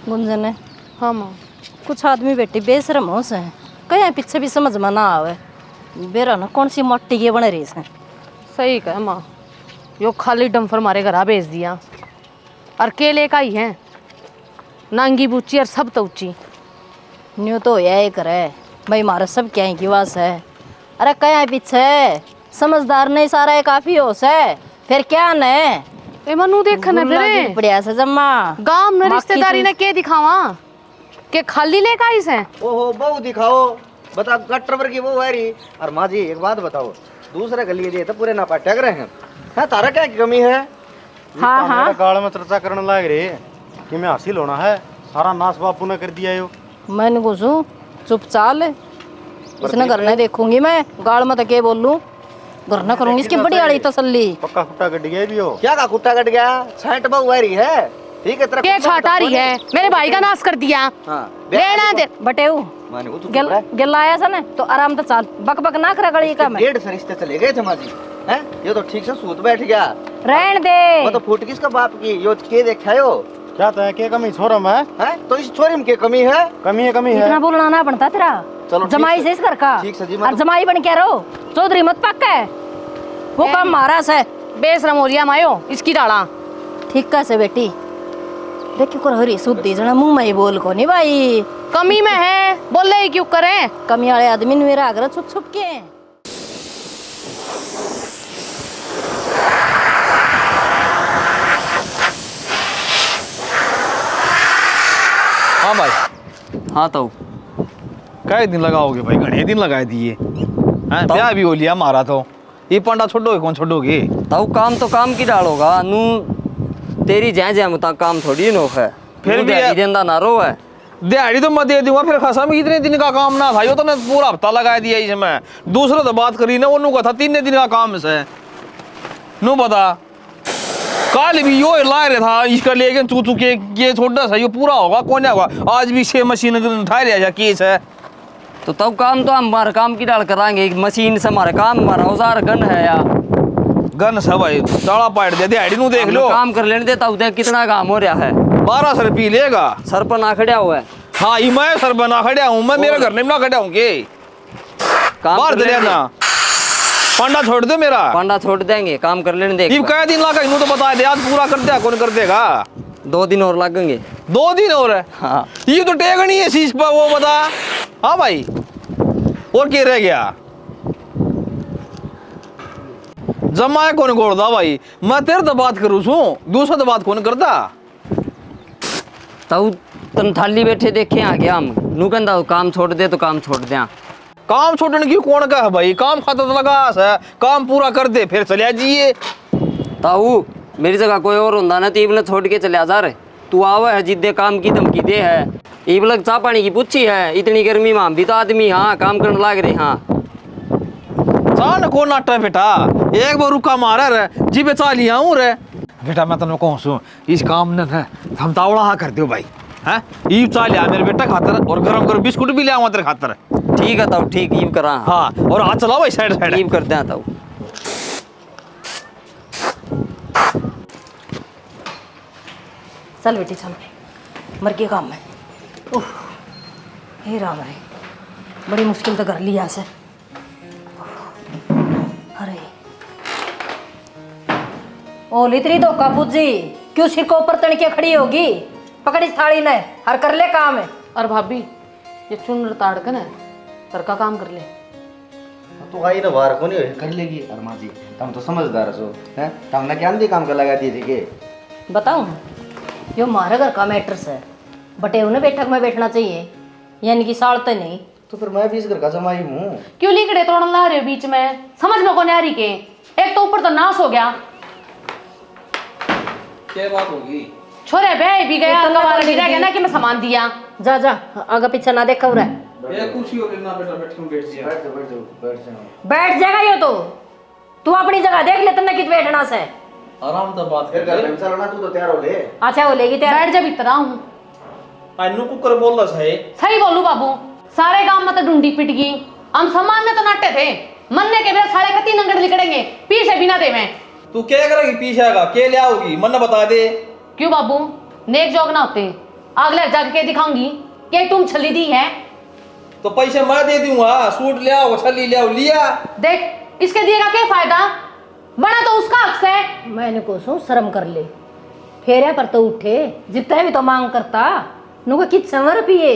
गुंजन है। हाँ माँ। कुछ आदमी बेटी बेशरम हो से कहीं पीछे भी समझ में ना आवे बेरा ना कौन सी मट्टी के बन रही से। सही कह माँ, यो खाली डम्फर मारे घर भेज दिया और केले का ही है, नांगी बूची और सब तो ऊंची न्यू तो यही करे भाई मारा सब क्या है की वास है। अरे कहीं पीछे समझदार नहीं सारा है काफी हो से फिर क्या ने ए मनु देखने फिर बढ़िया से जम्मा गांव में रिश्तेदारी ने के दिखावा के खाली लेकर आई से। ओहो बहू दिखाओ बता गट्टर की वो है रही। और माँ जी एक बात बताओ, दूसरे के लिए दिए तो पूरे नापा टक रहे हैं तारा क्या कमी है? हाँ हाँ काल में चर्चा करने लग रही कि मैं हासिल होना है, सारा नाश बापू ने कर दिया यो। मैंने घुसू चुप चाल इसने घर नहीं देखूंगी मैं गाल में तो के बोल लूं घर न करूंगी इसकी बड़ी आड़ी तसल्ली। पक्का कुट्टा कट गया भी हो क्या का कुत्ता कट गया? छाट बहू है रही है ठीक है तेरा के छाटा रही है मेरे भाई का नाश कर दिया। हाँ लेना दे बटेऊ माने वो तो गेल आया था ना तो आराम से चाल बक बक ना करे गली का मैं 1.5 रिश्ते चले गए थे माँ जी हैं। ये तो ठीक से सूत बैठ गया। रहन दे वो तो फूट किसका बाप की यो के देखा यो क्या तो है के कमी छोरा में हैं? तो इस छोरी में के कमी है? कमी है इतना बोलना ना बनता तेरा। चलो जमाई से इस घर का ठीक से जी और जमाई बन के रहो चौधरी मत पक्का है वो काम मारा से बेशरम हो रिया मायो इसकी डाला ठीक कैसे बेटी देखियो कर हरी सुद्दी जना मुंह में ही बोल को नहीं भाई कमी में है बोले ही क्यों करे कमी वाले आदमी ने मेरा आग्रह छुप छुप के। हाँ भाई। हाँ तो कई दिन लगाओगे भाई? घने दिन लगाए दिए हैं, ब्याह भी हो लिया हमारा तो ये पंडा छोड़ोगे कौन छोड़ोगे? ताऊ काम तो काम की डालोगा नू तेरी जय जय मुता काम थोड़ी नो है फिर भी देंदा ना रो है दिहाड़ी तो मैं दे दूंगा फिर खसा में इतने दिन का काम ना था यो तो ने पूरा हफ्ता लगा दिया इसमें। दूसरा तो बात करी ना वो का था 3 दिन का काम से नो बता कल भी यो ला रहा था इसका लेकिन तू तू के छोटा सा यो पूरा होगा कौन होगा आज भी 6 मशीन उठा रहा केस है तो तब काम तो हम हमारे काम की डाल कराएंगे मशीन से हमारा काम हमारा औजार गन है या गन सब भाई ताड़ा पाट दे दिहाड़ी नू देख लो काम कर लेने देता हूँ कितना काम हो रहा है 1200 रुपये लेगा सर पर ना खड़ा हुआ है। हाँ ये मैं सर बना खड़ा हूँ मैं मेरे घर में ना खड़ा हूँ के बाहर चले ना पांडा छोड़ दे मेरा पांडा छोड़ देंगे काम कर लेने देगा। कई दिन लगा इन्हों तो बता दे आज पूरा कर दे कौन कर देगा? 2 दिन और लगेंगे 2 दिन और है हाँ ये तो टेकनी है शीश पर वो बता। हाँ भाई और क्या रह गया? जमा है कौन गोड़दा भाई मैं तेरे तो बात करूँ सू दूसरा तो बात कौन करता? तब तन थाली बैठे देखे आ गया हम नू कहता काम छोड़ दे तो काम छोड़ दे। काम छोड़ने की कौन का है भाई? काम खाता तो लगा है काम पूरा कर दे फिर चले जाइए। ताऊ मेरी जगह कोई और होता ना तो इबल छोड़ के चले जा रहे तू आवे है जिद्दे काम की धमकी दे है इबल चाह पानी की पूछी है इतनी गर्मी में हम भी तो आदमी हाँ काम करने लाग रहे हाँ चाल कौन नाटा बेटा एक बार रुका मारा रे जी बचा लिया हूँ रे बेटा मैं तेन कहूँ सू इस काम ने हम तावड़ा हाँ कर दो भाई हैं ये चा लिया मेरे बेटा खातर और गरम गरम बिस्कुट भी लिया तेरे खातर। ठीक है ताऊ ठीक ईब करा हाँ और हाथ चलाओ भाई साइड साइड ईब करते हैं ताऊ। चल बेटी चल मर के काम में ओह हे राम रे बड़ी मुश्किल तो कर लिया से। अरे ओ लितरी तो कापूजी क्यों सिर को ऊपर तन के खड़ी होगी पकड़ इस थाली ने हर कर ले काम है। और भाभी ये चुन ताड़ के ना घर का काम कर ले तो आई ना बाहर को नहीं कर लेगी। और माँ जी हम तो समझदार सो हैं हमने क्या दी काम का लगा दिए थे के बताऊं यो हमारे घर का मैटर्स है बटे उन्हें बैठक में बैठना चाहिए यानी कि साड़ते नहीं। तो फिर मैं भी इस घर का जमाई हूँ क्यों लिकड़े तोड़न ला रहे हो बीच में समझ में कौन आ रही के एक तो ऊपर तो नाश हो गया क्या बात होगी? छोरे बे भी गया कबार भी रह गया ना कि मैं सामान दिया जा जा आगे पीछे ना देखा रहा कुर्सी हो ना बेटा बैठ जाइए बैठ जाएगा यो तो तू अपनी जगह देख ले तन्ने कित बैठना से आराम से बात फिर घर में चलना तू तो तैयार हो ले। अच्छा वो लेगी तैयार बैठ जा भीतर हूँ अन्नू कुकर बोल रहा है सही बोलू बाबू सारे गांव में तो ढूंढी पिट गई हम सामान में तो नाटे थे मन्ने के बिना साढ़े 3 अंगड़ निकलेंगे पीछे बिना दे में तू क्या करेगी पीछे आएगा क्या ले आओगी मन बता दे क्यों बाबू नेक जोग ना होते अगले जग के दिखाऊंगी कि तुम छली दी है। तो पैसे मैं दे दूंगा, सूट ले आओ, छली ले आओ, लिया। देख इसके दिए का क्या फायदा, बना तो उसका हक है। मैंने को सो शर्म कर ले, फेरे पर तो उठे, जितना भी तो मांग करता नुको कित समर पिए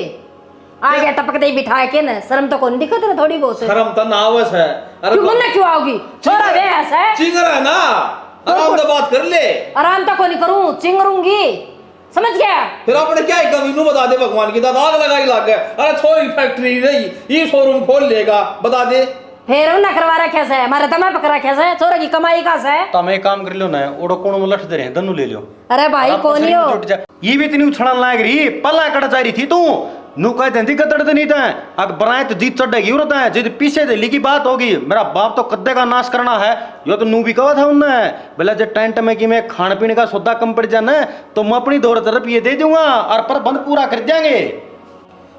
आ गया टपक दे बिठा के ना, शर्म तो कौन दिखत है थोड़ी बहुत। शर्म तो ना आवस है। क्यों मन क्यों आओगी, छोरा वे ऐसा है चिंगर है ना, आराम से बात कर ले। आराम तो कौन करूं, चिंगरूंगी, समझ गया। फिर अपने क्या ही कमी नू बता दे, भगवान की दाद आग लगाई लाग गए। अरे छोरी फैक्ट्री रही, ये शोरूम खोल लेगा, बता दे। फिर उन्हें करवा रखे से, हमारे दमा पकड़ रखे से, छोरा की कमाई का से। तम एक काम कर लो ना, ओडो कोण में लठ दे रहे हैं, दन्नू ले लो। अरे भाई कौन ही हो, ये भी इतनी उछड़न लाग रही, पल्ला कट जा रही थी तू। नू कहते हैं गदड़ तो नहीं था, अग बनाए तो जीत चढ़ेगी उरत है, जिद पीछे दिल्ली की बात होगी, मेरा बाप तो कद्दे का नाश करना है, यो तो नू भी कहा था उनने, बोला जब टेंट में कि मैं खाने पीने का सौदा कम पड़ जाना तो मैं अपनी दौड़ तरफ ये दे दूंगा और प्रबंध पूरा कर देंगे।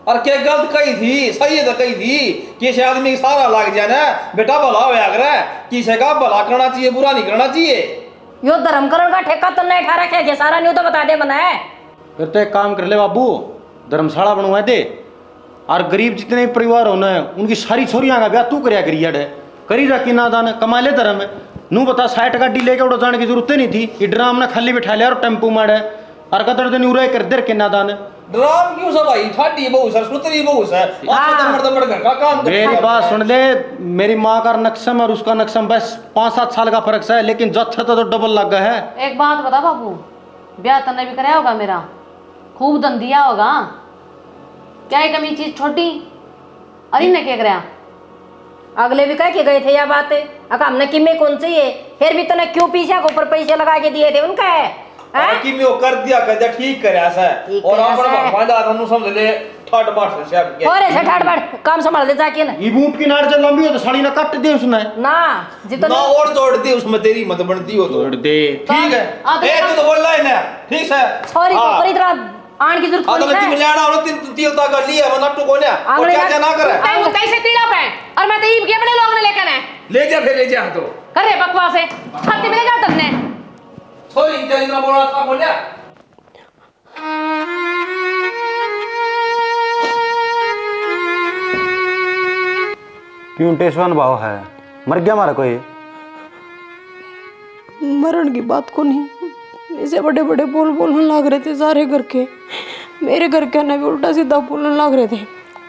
और क्या गलत कही थी, सही तो कही थी, किसी आदमी का सारा लाग जाए ना, बेटा भला होया करे, किसी का भला करना चाहिए, बुरा नहीं करना चाहिए। यो धर्मकरण का ठेका तो नहीं ठा रखे, सारा न्यू तो बता दे मना है। फिर तो एक काम कर ले बाबू, धर्मशाला बनवा दे, और गरीब जितने भी परिवार होना है उनकी सारी छोरियां का ब्याह तू करया करी है, करी रखी ना दान कमा ले धर्म। नू बता 60 गाड़ी लेके उड़ जाने की जरूरत नहीं थी, ये ड्राम ने खाली बिठा लिया और टेम्पू मारे और कदर दिन उरे कर दे के ना दान। ड्राम क्यों सब भाई, ठाडी बहु सर, सुतरी बहु सर, दमड़ घर का काम कर। मेरी बात सुन ले, मेरी माँ का नक्शम और उसका नक्शम बस 5-7 साल का फर्क है, लेकिन जत्था तो डबल लग गया है। एक बात बता बाबू, ब्याह तने भी कराया होगा मेरा, खूब धन दिया होगा, क्या है कमी चीज छोटी, अरे ने क्या कराया। अगले भी कह के गए थे यह बात, अगर हमने किमे कौन चाहिए, फिर भी तने क्यों पीछे को ऊपर पैसे लगा के दिए थे उनका है, कि मैं कर दिया ठीक करया सा, और अपना भगवान दादा नु समझ ले ठाट बाट से सब के और ऐसे ठाट बाट काम संभाल दे जाके ना। ये बूट की नाड़ जब लंबी हो तो साड़ी ना काट दे उसने ना, जितना ना और तोड़ दे उसमें, तेरी मत बनती हो तो तोड़ दे। ठीक है, ए तू तो बोल रहा है ना, ठीक है। छोरी को पूरी तरह आन की जरूरत तो नहीं है। मिलाना और तिल ता कर लिया, वरना तू कोने और क्या ना करे। टाइम कैसे तीला पे, और मैं तो ईब के अपने लोग ने लेकर आए, ले जा फिर ले जा तो करे बकवास है, छाती में जा तन्ने। छोरी इतना इतना बोला था बोलिया। क्यों टेंशन भाव है, मर गया हमारा कोई? मरण की बात को नहीं, ऐसे बड़े बड़े बोलने लग रहे थे सारे घर के, मेरे घर के ना भी उल्टा सीधा बोलने लग रहे थे,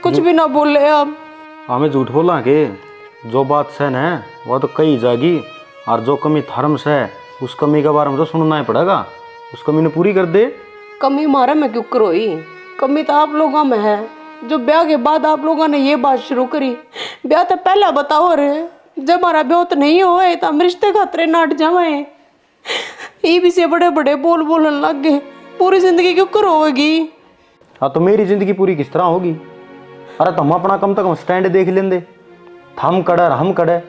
कुछ भी ना बोले आप। हमें झूठ बोला के, जो बात सहन है वो तो कही जाएगी, और जो कमी धर्म से है उस कमी के बारे में तो सुनना ही पड़ेगा, उस कमी ने पूरी कर दे। कमी मारा मैं क्यों करोई, कमी तो आप लोगों में है, जो ब्याह के बाद आप लोगों ने ये बात शुरू करी, ब्याह तो पहला बताओ रे, जब हमारा ब्याह तो नहीं हुआ तो हम रिश्ते खातरे नाट जावे, ये भी से बड़े बड़े बोलने लग गए, पूरी जिंदगी क्यों करोगी। हाँ तो मेरी जिंदगी पूरी किस तरह होगी? अरे तुम अपना कम से कम स्टैंड देख लेंदे, हम कड़े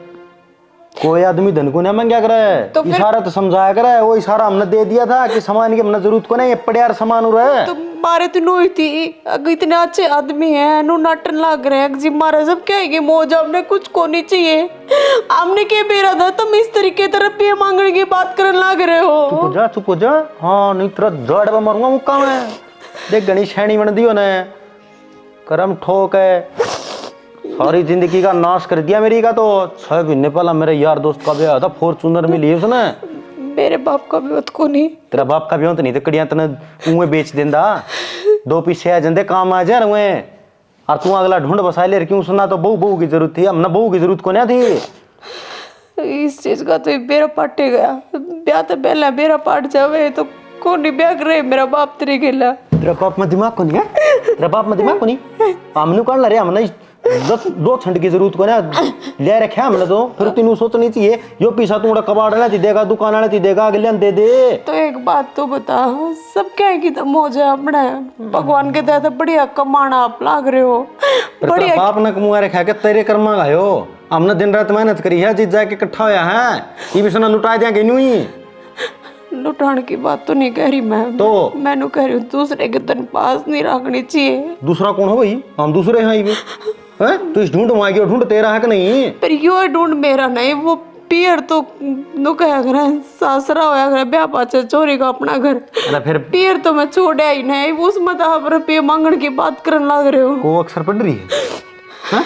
कोई आदमी धन को नहीं मांगा करे, तो इशारा तो समझाया करे, वो इशारा हमने दे दिया था कि सामान की हमने जरूरत को नहीं, पड़ियार सामान हो रहा है। तो मारे तो नोई थी, अगर इतने अच्छे आदमी हैं, नो नाटन लग रहे हैं, जी मारे सब कहेंगे मौज, हमने कुछ को नहीं चाहिए, हमने क्या बेरा था, तुम इस तरीके तरफ भी मांगने की बात करने लग रहे हो। चुप हो जा, हाँ नहीं तेरा जड़ पे मरूंगा मुक्का में, देख गणी शैनी बन दी ने, करम ठोक है, सारी जिंदगी का नाश कर दिया मेरी का। तो 6 महीने पहला मेरे यार दोस्त का ब्याह था, फॉर्चूनर मिली उसने, मेरे बाप का भी को नहीं, तेरा बाप का ब्याह तो नहीं, तो कड़ियां तने उए बेच देंदा, 2 पीछे आ जंदे काम आ जा रहे, और तू अगला ढूंढ बसा ले, क्यों सुना तो बहू की जरूरत थी, हमने बहू की जरूरत को नहीं थी। इस चीज का तो बेरा पाटे गया, ब्याह तो पहला बेरा पाट जावे तो कौन नहीं ब्याह करे, मेरा बाप तेरे गेला। तेरा बाप में दिमाग को नहीं है, तेरा बाप में दिमाग को नहीं, हमने कौन ला हमने 2 छंड की जरूरत को ना ले रखे हमने, तो फिर तीनों सोचनी चाहिए, यो पीछा तू कबाड़ वाला देगा, दुकान वाला देगा, अगले दे दे। तो एक बात तो बता, सब क्या है कि तो मौज है अपने, भगवान के दया बढ़िया कमाना आप लाग रहे हो, बढ़िया बाप ने कमुआ रखा के तेरे कर्मा गायो, हमने दिन रात मेहनत करी है, जीत जाके इकट्ठा होया है, ये भी सुना लुटा देंगे नहीं। लुटाने की बात तो नहीं कह रही मैं, तो मैंने कह रही हूँ दूसरे के तन पास नहीं रखनी चाहिए। दूसरा कौन हो भाई, हम दूसरे हैं, हैं? तू इस ढूंढ मांगी, ढूंढ तेरा है कि नहीं? पर यो ढूंढ मेरा नहीं, वो पियर तो नो कहा करे सासरा होया करे ब्याह पाचे चोरी का अपना घर। अरे फिर पियर तो मैं छोड़े ही नहीं, उसमें तो आप रुपये मांगने की बात करने लग रहे हो। को अक्सर पढ़ रही है हाँ?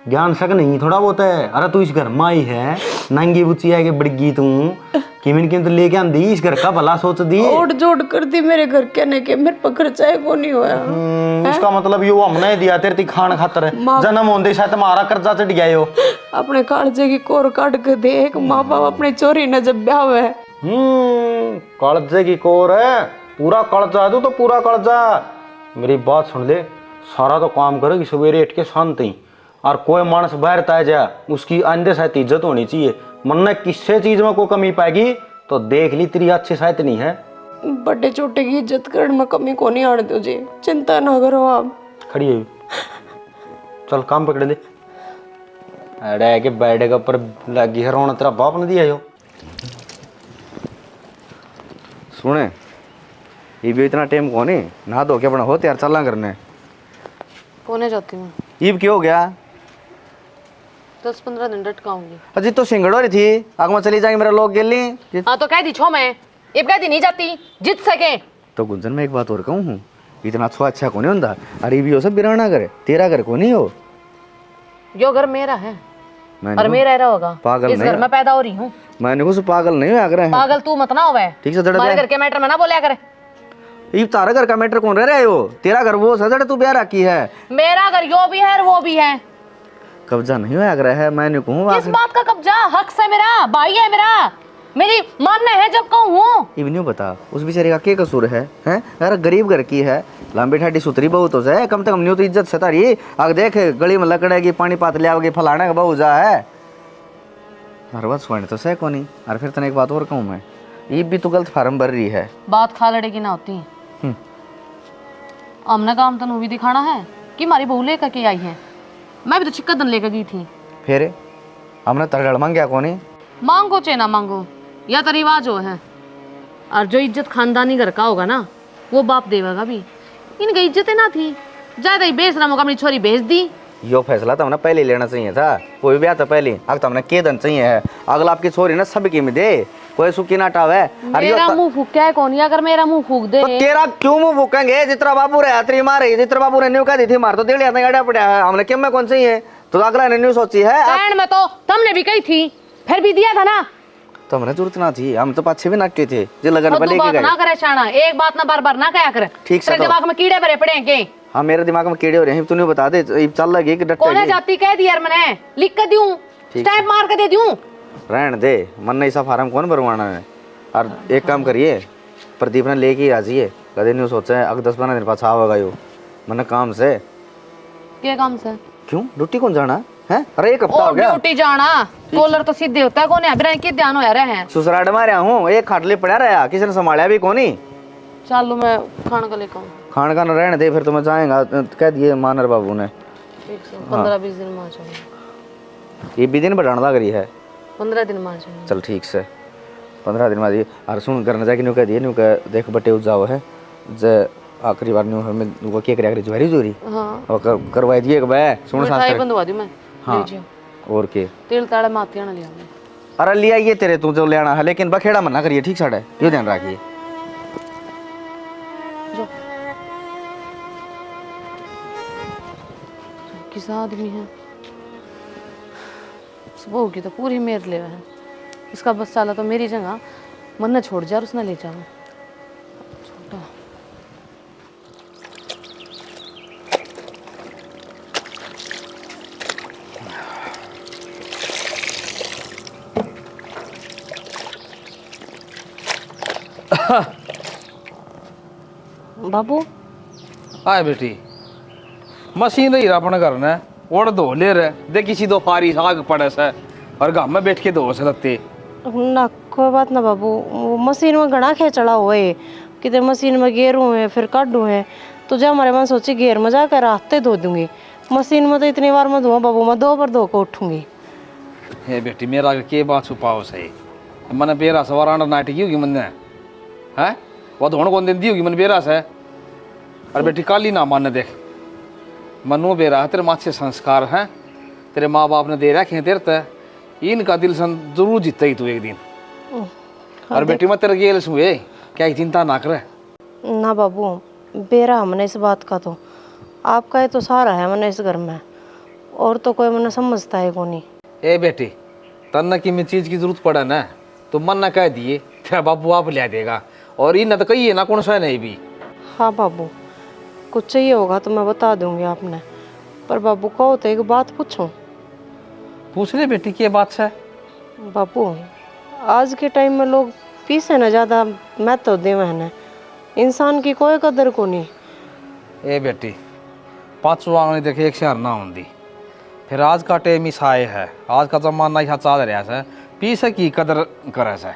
ज्ञान शक नहीं थोड़ा बहुत है। अरे तू इस घर माई है, नंगी बुच्ची है कि बड़गी तू किमिन के तो लेके आंदी, इस घर का भला सोच दी। ओट जोड़ कर दी मेरे घर कहने के, मेरे पर खर्चा को नहीं होया। इसका मतलब यो हमने दिया तेरे ती खान खातर है। जन्म होंदे शायद तुम्हारा कर्जा चढ़ गया यो। अपने कालजे की कोर काट के देख, माँ बाप अपनी चोरी ने जब ब्याह हुआ है। कर्जे की कोर है, पूरा कर्जा है तू तो पूरा कर्जा। मेरी बात सुन ले, सारा तो काम करेगी सवेरे उठ के शांत ही, और कोई मानस बाहर तय जा उसकी अंदर शायद इज्जत होनी चाहिए। मन ने किसी चीज में कोई कमी पाएगी तो देख ली तेरी अच्छी शायद नहीं है। बड़े छोटे की इज्जत करने में कमी को नहीं आने दो जी, चिंता ना करो आप। खड़ी है चल काम पकड़ ले। अरे के बैठे के ऊपर लगी है रोना, तेरा बाप ने दिया यो। सुने ये भी इतना टाइम कौन है, नहा धो के अपना हो तैयार चलना करने। कोने जाती हूँ, ईब क्यों हो गया? 10-15 दिन डटकाऊंगी। अजी तो सिंगड़ो रही थी, आग में चली जाएंगे मेरा लोग गेली। हाँ तो कह दी छो मैं, अब कह दी नहीं जाती जीत सके। तो गुंजन मैं एक बात और कहूँ हूँ, इतना अच्छा को नहीं होता। अरे भी हो सब बिराना करे, तेरा घर को नहीं हो। यो घर मेरा है मैंने और मेरा रहा होगा। पागल इस नहीं घर में पैदा हो रही हूँ। मैंने कुछ पागल नहीं हो आग्रह है। पागल तू मत ना होवे। ठीक से हमारे घर के मैटर में ना बोलिया करे। ये तारा घर का मैटर कौन रह रहे हो? तेरा घर वो सजड़ तू ब्याह रखी है। मेरा घर यो भी है और वो भी है। कब्जा नहीं हो आग्रह है, मैंने कहूँ किस बात का कब्जा? हक से मेरा भाई है, मेरा मेरी मानना है जब कहूँ हूँ। ये भी नहीं पता उस बेचारे का क्या कसूर है? हैं यार गरीब घर की है, लंबी ठाडी सुतरी बहू तो है, कम से कम नहीं तो इज्जत से तारी। आग देख गली में लकड़ेगी, पानी पात ले आओगी, फलाने का बहू जा है। हर बात सुन तो सह को नहीं। और फिर तने एक बात और कहूँ मैं, ये भी तो गलत फार्म भर रही है। बात खा लड़ेगी ना होती। हमने काम तो भी दिखाना है कि हमारी बहू लेकर के आई है। मैं भी तो चिक्का दन लेकर गई थी। फिर हमने तरगड़ मांग को नहीं। मांगो चाहे ना मांगो, या तो रिवाज हो है। और जो इज्जत खानदानी घर का होगा ना, वो बाप देगा भी। इनकी इज्जत ना थी, ज्यादा ही बेच रहा अपनी छोरी भेज दी। यो फैसला तो हमने पहले लेना चाहिए था, कोई भी आता पहले। अब तो हमने के दन चाहिए है, अगला आपकी छोरी ना सब की में दे, कोई सुखी ना टावे। मेरा मुंह फूका है कौन? अगर मेरा मुंह फूक दे तो तेरा क्यों मुंह फूकेंगे? जितना बाबू रहा तेरी माँ रही, जितना बाबू ने न्यू कह दी थी मार तो दे लिया था गाड़ा पड़ा है। हमने क्यों में कौन चाहिए? तो अगला ने न्यू सोची है। बहन में तो तुमने भी कही थी, फिर भी दिया था ना। तो हमने जरूरत ना थी, हम तो पाछे भी नाटे थे जो लगन तो पे तू लेके बात गए। ना करे शाना, एक बात ना बार बार ना कहा कर। ठीक से तेरे तो। दिमाग में कीड़े भरे पड़े हैं के? हाँ मेरे दिमाग में कीड़े हो रहे हैं, तूने बता दे चल लगी कि डट कोने जाती कह दी यार, मैंने लिख कर दूं, स्टैंप मार के दे दूं। रहने दे, मन नहीं सा फार्म कौन भरवाना है। और एक काम करिए, प्रदीप ने लेके ही आ जाइए, कदे नहीं सोचा है अगर 10-15 दिन पास आवेगा यो मन काम से। क्या काम से? क्यों ड्यूटी कौन जाना है? अरे एक हफ्ता हो गया ड्यूटी जाना, कॉलर तो सीधे होता है कौन है? बिना के ध्यान होया रहे हैं। ससुराल में रहा हूँ, एक खाटले पड़ा रहा, किसी ने संभाला भी कौन ही। चलो मैं खाना का लेकर आऊं। खान का न रहने दे, फिर तो मैं जाएगा कह दिए मानर बाबू ने। ठीक से 15-20 दिन में आ जाऊंगा। ये भी दिन बढ़ाने लग रही है। 15 दिन में आ जाऊंगा। चल ठीक से 15 दिन में आ जाइए। और सुन करना जाके न्यू कह दिए, न्यू कह देख बटे उस जाओ है जे आखिरी बार न्यू हमें वो क्या करे जोहरी जोरी हाँ और करवाई दिए बे सुन मिठाई बंदवा दी मैं। हाँ लीजिए। और के तिल ताड़ा मातिया ना लिया मैं। अरे लिया ये तेरे तू जो लेना है, लेकिन बखेड़ा मना करिए ठीक साढ़े, ये ध्यान रखिए। जो किस आदमी है, सुबह की तो पूरी मेर ले है। इसका बस चाला तो मेरी जगह मन न छोड़ जा और उसने ले जा। छोटा बाबू आए बेटी, मशीन रही अपने घर ने ओढ़ धो ले रहे दे, किसी दो फारी साग पड़े से और गाँव में बैठ के धो सकते ना। कोई बात ना बाबू, वो मशीन में घना खेचड़ा हुआ है, कितने मशीन में गेरू है फिर काटू है। तो जब हमारे मन सोची घेर में जाकर रास्ते धो दूंगी, मशीन में तो इतनी बार मैं धोआ बाबू, मैं 2 बार धो कर उठूंगी। हे बेटी मेरा के बात छुपाओ सही, मैंने बेरा सवार नाटकी होगी मन है वो धोन कौन दिन दी होगी मन बेरा से। अरे बेटी काली ना मान देख, मनु बेरा तेरे माथे संस्कार हैं, तेरे माँ बाप ने दे रखे हैं तेरे ते, इनका दिल सन जरूर जीतता ही तू एक दिन। और बेटी मैं तेरे गेल सुए क्या चिंता ना करे। ना बाबू, बेरा हमने इस बात का तो आपका ये तो सहारा है मैंने इस घर में, और तो कोई मैंने समझता है को नहीं। ए बेटी, तन्ना की में चीज की जरूरत पड़ा ना तो मन ना कह दिए तेरा बाबू आप ले देगा, और इन तो कही है ना कौन सा नहीं भी। हाँ बाबू, कुछ चाहिए होगा तो मैं बता दूंगी आपने, पर बाबू कहो तो एक बात पूछूं। पूछ ले बेटी की बात है। बाबू, आज के टाइम में लोग पीसे ना ज़्यादा महत्व देवे हैं, इंसान की कोई कदर को नहीं। ए बेटी, पाँचों आंगली देखे एक शहर ना होंगी। फिर आज का टाइम ही साए है, आज का जमाना ही चाल रहा है, पीसे की कदर करे से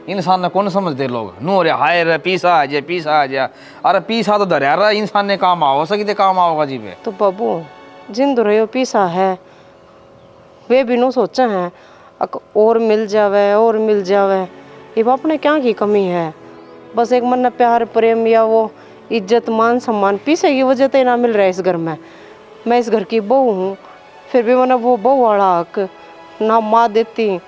इंसान ने कौन समझते लोग नू रे हाय रे पीसा आ जाए पीसा आ जाए। अरे पीसा तो धरिया रहा इंसान ने काम आओ सकी काम आओगा जी पे। तो बाबू, जिंद रहे पीसा है वे भी नो सोचा है और मिल जावे और मिल जावे, ये अपने क्या की कमी है। बस एक मन प्यार प्रेम या वो इज्जत मान सम्मान पीसे की वजह से ना मिल रहा है इस घर में। मैं इस घर की बहू हूँ, फिर भी मैंने वो बहू वाला हक ना माँ देती,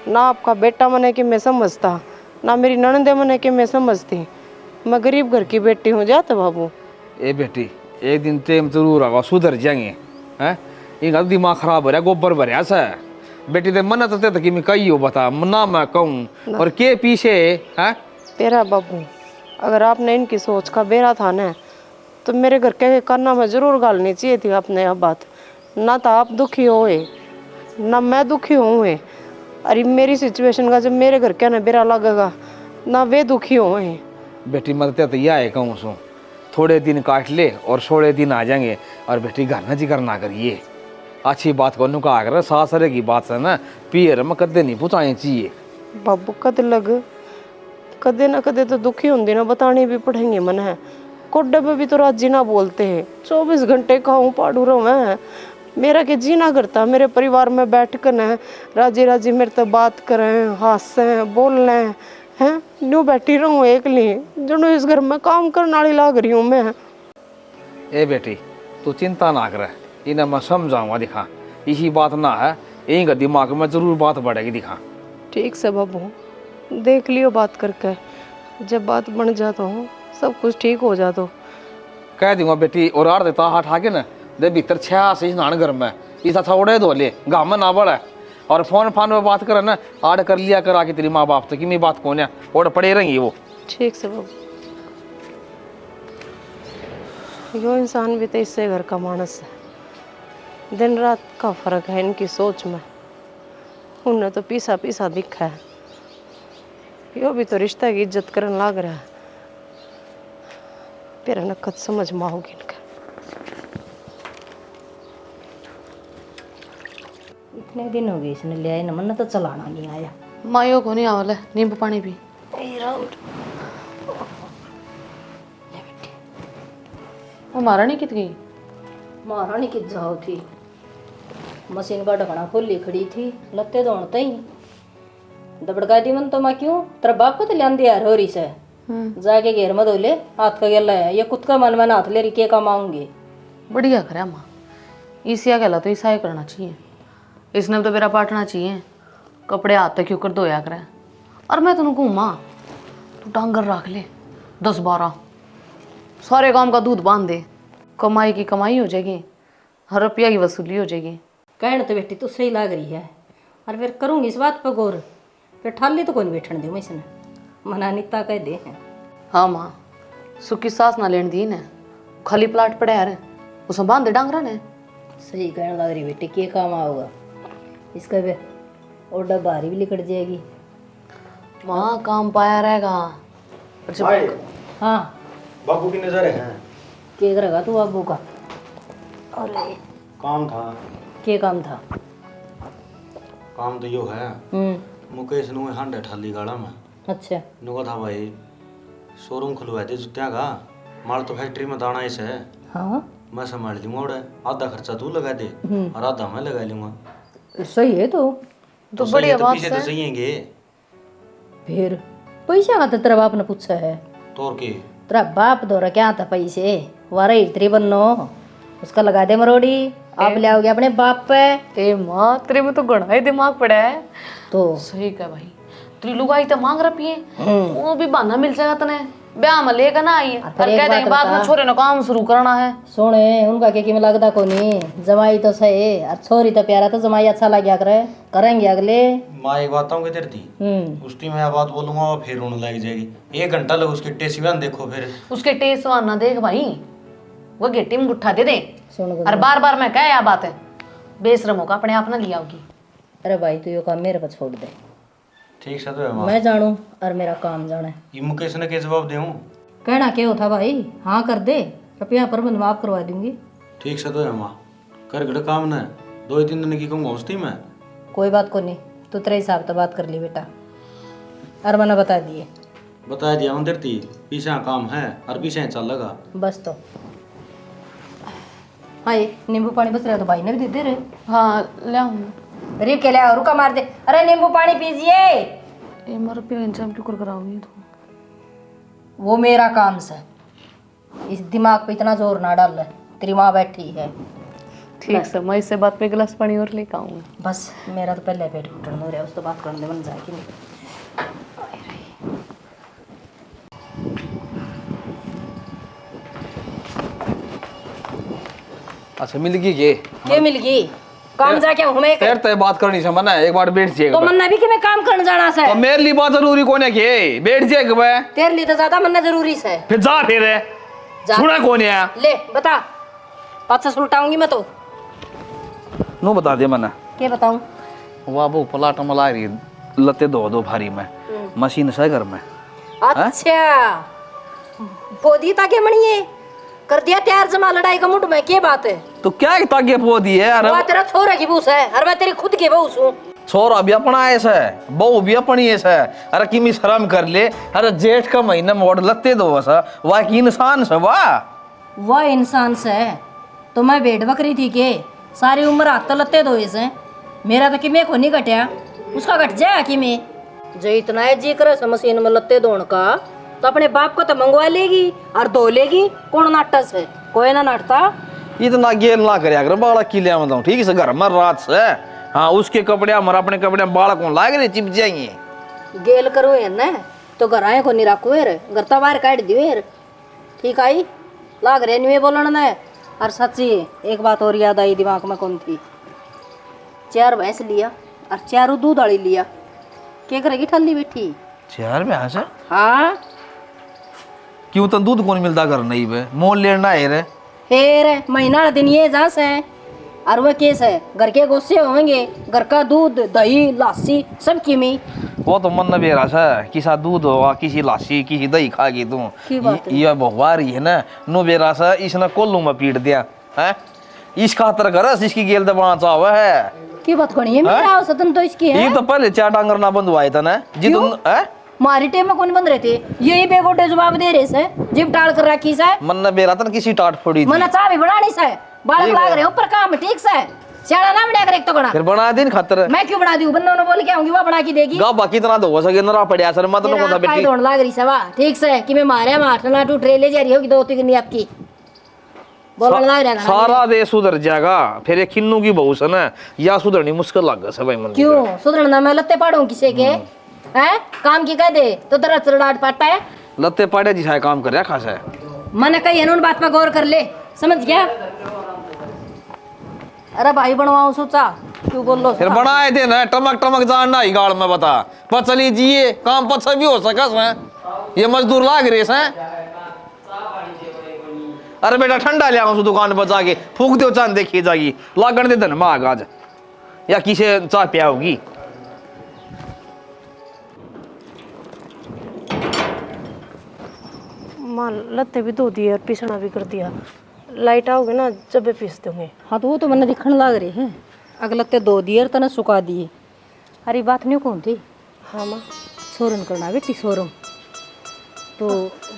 ना आपका बेटा मने कि मैं समझता, ना मेरी ननदे मने कि मैं समझती। मैं गरीब घर की बेटी हूँ जाते बाबू। ए बेटी, एक दिन टाइम जरूर आगा, सुधर जाएंगे हैं। इनका दिमाग खराब हो रहा है, गोबर भरया सा बेटी ते मन तो कि मैं कही हो बता ना मैं कहूँ और के पीछे है। तेरा बाबू, अगर आपने इनकी सोच का बेरा था ना तो मेरे घर के करना में जरूर गालनी चाहिए थी आपने यह बात। ना तो आप दुखी होए ना मैं दुखी हुए। अरे मेरी सिचुएशन का जब मेरे घर के ना बेरा लगेगा ना वे दुखी होए। बेटी मरते तो यह है कहूँ सो थोड़े दिन काट ले और 16 दिन आ जाएंगे। और बेटी घर न जिक्र ना करिए, अच्छी बात को नुका कर सासरे की बात से ना पियर में कदे नहीं पूछाए चाहिए। बाबू कद लग कदे ना कदे तो दुखी होंगी ना, बतानी भी पड़ेंगे मन है। कोड्डे पे भी तो राजी ना बोलते हैं, 24 घंटे खाऊं पाड़ू रहो मैं। मेरा के जीना करता मेरे परिवार में बैठ कर न राजी राजी मेरे तो बात करें हंसें बोलें हैं, न्यू बैठी रहूं एकली जनो इस घर में काम करने वाली लाग रही हूँ मैं। ए बेटी, तू चिंता ना कर, इन्हें मैं समझाऊंगा दिखा। इसी बात ना है, यही का दिमाग में जरूर बात बढ़ेगी दिखा। ठीक से बाबू, देख लियो बात करके, जब बात बन जा तो सब कुछ ठीक हो जा तो कह दूंगा बेटी। और आड़ देता हाथ आके ना दे भीतर 6 से स्नान घर में इस अच्छा उड़े धो ले गाँव में ना बढ़े। और फोन फान में बात करे ना आड़ कर लिया कर आके तेरी माँ बाप तो कि मेरी बात कौन है और पड़े रहेंगी वो। ठीक से बाबू, यो इंसान भी तो इससे घर का मानस है, दिन रात का फर्क है इनकी सोच में। उन्हें तो पीसा पीसा दिखा है, यो भी तो रिश्ता की इज्जत करने लग रहा है। फिर नकद समझ में आओगी इनका। इतने दिन हो गए इसने ले आए न, मन तो चलाना नहीं आया। मायो को नहीं आवल है, नींबू पानी पी। वो महारानी कित गई? महारानी की जाओ थी, मशीन का ढकना खोली खड़ी थी, लत्ते दौड़ते ही दबड़का दी मन तो मैं क्यों तेरा बाप को तो लिया यार हो रही से जाके घेर में धोले हाथ का गेला है ये कुछ का मन में हाथ ले रही के कमाऊंगी। बढ़िया करे माँ, ईसिया कहला तो ईसा ही करना चाहिए, इसने तो मेरा पाटना चाहिए। कपड़े हाथ तक क्यों कर धोया करे। और मैं तेन कहूँ माँ, तू डांगर रख ले 10-12, सारे काम का दूध बांध दे, कमाई की कमाई हो जाएगी, हर रुपया की वसूली हो जाएगी। कहने तो बेटी तो सही लग रही है, और फिर करूँगी इस बात पर गौर। फिर ठाली तो कौन बैठने दे मैं इसने मना निता कह दे हैं। हाँ माँ, सुखी सास ना लेने दी ने, खाली प्लाट पड़े यार उसमें बांध दे डांगरा ने। सही कहने लग रही बेटी, के काम आओगा इसका भी और डब्बारी भी लिकट जाएगी। माँ काम पाया रहेगा। भाई हाँ बाबू की नजर है के करेगा तू बाबू का? अरे काम था। के काम था? काम तो यो है मुकेश नु हांडे ठाली गाड़ा में। अच्छा नुका था भाई शोरूम खुलवाए थे जुत्तियां का, माल तो फैक्ट्री में दाना ऐसे है। हाँ मैं संभाल लूंगा, उड़े आधा खर्चा तू लगा दे और आधा मैं लगा लूंगा। सही है तो सही बढ़िया है तो बात पीछे है। तो चाहिएंगे। फिर पैसा का तो तेरा बाप ने पूछा है? तोर के तेरा बाप दो क्या था पैसे वारा इतरी बनो उसका लगा दे मरोड़ी। आप ले आओगे अपने बाप पे। ए माँ तेरे में तो गड़ा ही दिमाग पड़ा है। तो सही कहा भाई, तेरी लुगाई तो मांग रही है, वो भी बहाना मिल जाएगा तने ब्याह में लेकर ना आई है और कह देंगे बाद में छोरे ने काम शुरू करना है। सुने उनका के में लगता को नहीं, जमाई तो सही और छोरी तो प्यारा, तो जमाई अच्छा लग गया करे करेंगे अगले। माँ एक बात कहूँ तेरे थी उस टाइम मैं बात बोलूंगा वो फिर रोने लग जाएगी। 1 घंटा लगे उसके टेस्ट भी देखो फिर उसके टेस्ट ना देख भाई, वो गेटी में गुट्ठा दे दे सुन और बार बार मैं क्या बात है बेशरम होगा अपने आप ना लिया होगी। अरे भाई तू यो काम मेरे पर छोड़ दे। ठीक से तो है माँ। मैं जानू और मेरा काम जाने। ये मुकेश ने क्या जवाब दूँ? कहना क्या होता भाई, हाँ कर दे, रुपया प्रबंध माफ करवा दूंगी। ठीक से तो है माँ, कर घड़ काम न 2-3 दिन की कहूँगा उस टाइम में। कोई बात को नहीं, तू तेरे हिसाब से बात कर ली बेटा। और मैंने बता दिए, बता दिया मंदिर थी पीछे काम है और पीछे चल लगा बस। तो हाँ ये नींबू पानी बच रहा तो भाई ने भी दे दे रहे। हाँ ले आऊँ रीप के ले आओ, रुका मार दे। अरे नींबू पानी पीजिए। ए मर पे इंजाम क्यों कर कराओगी तू? वो मेरा काम से, इस दिमाग पे इतना जोर ना डाल। तेरी माँ बैठी है। ठीक है मैं इससे बात पे गिलास पानी और लेकर आऊँगी। बस मेरा तो पहले पेट घुटन हो रहा है, उस तो बात करने मन जाएगी नहीं। अच्छा मिल गई के क्या मिल गई? काम जाके हूँ मैं। तेरे ते बात करनी से मना है, एक बार बैठ जाएगा तो मन्ना भी कि मैं काम करने जाना से। तो मेरे लिए बात जरूरी कौन है के बैठ जाएगा बे तेरे लिए तो ज्यादा मन्ना जरूरी से। फिर जा फिर जा। सुना कौन है ले बता, पाँच से उल्टाऊंगी मैं तो। नो बता दे मना क्या बताऊं? वाह वो पलाट मला रही लते दो भारी में मशीन से घर में। अच्छा पोदी ताके मणिए कर दिया तैयार, जमा लड़ाई का मुठ में क्या बात है? तो क्या ताके पो दी है? अरे वो तेरा छोरा की बूस है और मैं तेरी खुद की बूस हूँ। छोरा भी अपना ऐसा है, बहू भी अपनी ऐसा है। अरे किमी शर्म कर ले। अरे जेठ का महीना मोड़ लते दो वैसा वाह की इंसान से वाह वह इंसान से तो मैं भेड़ बकरी थी के सारी उम्र हाथ तो लते दो इसे। मेरा तो किमे को नहीं घटिया, उसका घट जाए किमे। जो इतना है जी करे मशीन में लत्ते धोने का तो अपने बाप को तो मंगवा लेगी और धो लेगी। कौन नाटक से? कोई ना नाटता। इतना गेल ना करे अगर बाड़ा किले में ठीक है घर में रात से। हाँ उसके कपड़े हमारे अपने कपड़े बाड़ा को लाग रहे चिप जाएंगे। गेल करो है ना तो घर आए को नहीं रखो यार, घर तो बाहर काट दियो यार। ठीक आई लाग रहे नहीं बोलना ना। और सच्ची एक बात और याद आई दिमाग में कौन थी, 4 भैंस लिया और 4 दूध वाली लिया, क्या करेगी ठल्ली बैठी? 4 में हाँ हाँ क्यों तो दूध कौन मिलता घर नहीं बे मोल लेना है रे। हेर महीना दिन ये जास है और वह केस है घर के गोसे होंगे, घर का दूध दही लस्सी सब किमी। वो तो मन न बेरा सा किसा दूध होगा किसी लस्सी किसी दही खा गई तू ये बहुआ रही है ना नो बेरा सा इसने कोल्लू में पीट दिया है। इस खातर कर इसकी गेल दबाना चाहवा है की बात करनी है मेरा सदन तो इसकी है। ये तो पहले 4 डांगर ना बंधवाए था ना जी तुम है मारी टेम में कौन बंद रहे थे? यही बेगोटे जवाब दे रहे से जिप टाल कर रखी से। मन न बेरा था किसी टाट फोड़ी थी। मना चाह भी बनानी से बालक लाग रहे ऊपर काम ठीक से सियाना ना बना कर एक तो गणा फिर बना दिन खातर मैं क्यों बना दूं? बन्नो ने बोल के आऊंगी वो बना के देगी। गा बाकी इतना दो सके नरा पड़या सर मत नो को बेटी ढूंढ लाग रही सवा ठीक से कि मैं मारे मारना टू ट्रेले जा रही होगी 2-3 दिन आपकी बोलने लग रहा है। सारा देश सुधर जाएगा फिर एक किन्नू की बहू से ना या सुधरनी मुश्किल लग गया भाई मन। क्यों सुधरना? मैं लत्ते पाड़ू किसे के हैं काम की कह दे तो तेरा चरडाट पाटा है। लत्ते पाड़े जिसा काम कर रहा खासा है। मैंने कही है उन बात पर गौर कर ले, समझ गया? अरे भाई बनवाऊं सोचा क्यों बोल लो फिर बनाए थे ना टमक टमक जानना ही गाड़ में बता पर चली जिए काम पछा भी हो सका है ये मजदूर लाग रहे हैं। अरे बेटा ठंडा ले आऊं दुकान पर जाके फूक दो चांद देखी जाएगी लागण दे धन माग आज या किसे चाय पिया होगी। माँ लत्ते भी धो दिए और पीसना भी कर दिया। लाइट आओगे ना जब भी पीस दूंगे। हाँ तो वो तो मैंने दिखने लग रहे हैं अगले ते 2 दिए तने सुखा दिए। अरे बात नहीं कौन थी? हाँ माँ शोरम करना बेटी शोरम तो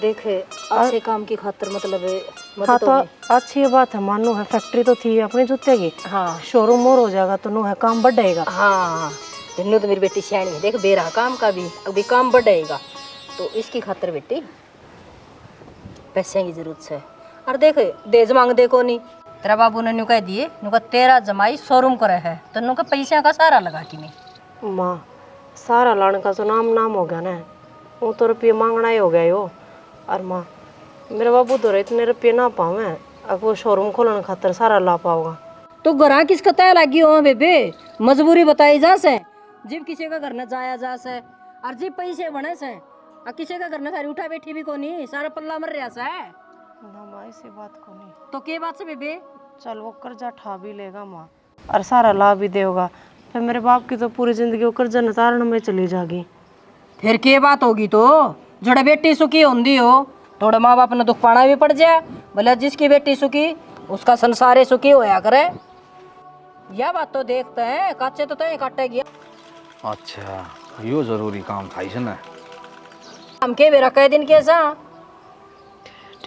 देखे अच्छे काम की खातर मतलब हाँ तो अच्छी बात है मानो है फैक्ट्री तो थी अपने जूते की। हाँ शोरूम और हो जाएगा तो नो है काम बढ़ेगा। हाँ दिनों तो मेरी बेटी सियाणी है देख बेरा काम का भी अभी काम बढ़ेगा तो इसकी खातर बेटी पैसे की जरूरत है। और देख देज मांग दे को नहीं तेरा बाबू ने न्यू कह दिए न्यू का तेरा जमाई शोरूम करे है तो न्यू का पैसा का सारा लगा कि नहीं। माँ सारा लाने का तो नाम हो गया ना, वो तो रुपये मांगना ही हो गया यो। और माँ मेरे बाबू तो इतने रुपये ना पावे, अब वो शोरूम खोलने खातर सारा ला पाओगा। तो ग्राहक किसका तय लगी हो बेबे, मजबूरी बताई जा से, जिब किसी का घर न जाया जा से और जिब पैसे बने से और किसी का घर न सारी उठा बैठी भी कोनी, सारा पल्ला मर रहा से। ना माँ ऐसी बात को नहीं। तो के बात से बेबे, चल वो कर्जा ठा भी लेगा माँ और सारा ला भी देगा, फिर मेरे बाप की तो पूरी जिंदगी वो कर्जा नतारण में चली जाएगी। फिर के बात होगी तो जड़े बेटी सुखी होंगी हो, थोड़ा माँ बाप ने दुख पाना भी पड़ जाए, भले जिसकी बेटी सुखी उसका संसार सुखी होया करे। यह बात तो देखते हैं, काचे तो तय काटेगी। अच्छा यो जरूरी काम था इसने। हम के बेरा कई दिन कैसा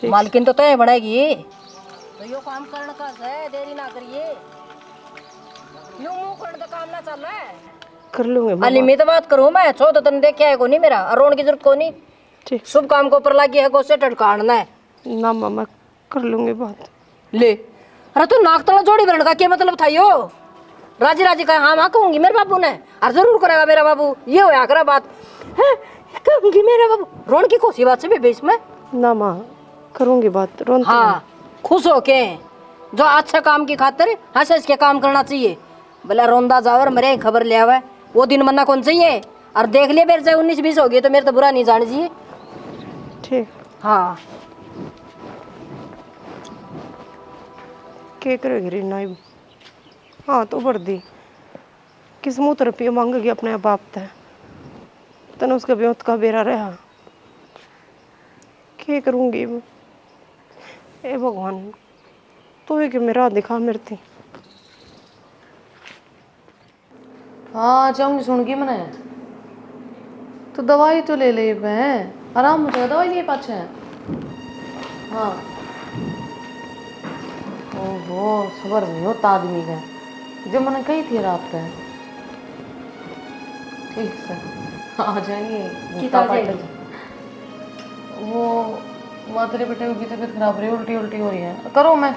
मालकिन तो तय बढ़ेगी, तो यो काम करने का है, देरी ना करिए। यूं मुंह करने का काम ना चल रहा है। कर लूंगे अली मैं तो बात करूँ, मैं छो तो तन देखा है को नहीं मेरा, रोन की जरूरत को नहीं। ठीक। शुभ काम को ऊपर लगी है, गोसे टटकाना है ना माँ मैं कर लूंगी बात। ले। अरे तू नाक तला जोड़ी भरने का क्या मतलब था यो? राजी राजी का हाँ कहूंगी मेरे बाबू ने, और जरूर करेगा मेरा बाबू, ये होया करा बात है, कहूंगी मेरा बाबू। रोन की कोसी बात से भी बीच में ना माँ करूंगी बात, रोन हाँ खुश हो के जो अच्छा काम की खातिर हंस हंस के काम करना चाहिए। भला रोंदा जावर मेरे खबर ले आवे, वो दिन मरना कौन चाहिए। और देख लिया मेरे से 19-20 हो गई तो मेरे तो बुरा नहीं जान चाहिए। ठीक। हाँ के करेगी रीना? हाँ तो बढ़ दी किस मुँह रुपये मांगेगी अपने बाप तय, तन उसका ब्योत का बेरा रहा, के करूँगी? ए भगवान तो है कि मेरा दिखा मिलती। हाँ जाऊंगी, सुन गई मैंने। तो दवाई तो ले ले मैं, आराम हो जाएगा, दवाई लिए पाछे। हाँ ओहो सबर नहीं होता आदमी का, जब मैंने कही थी रात पे। ठीक से आ जाएंगे। वो माँ तेरे बेटे की तबीयत खराब रही, उल्टी उल्टी हो रही है। करो मैं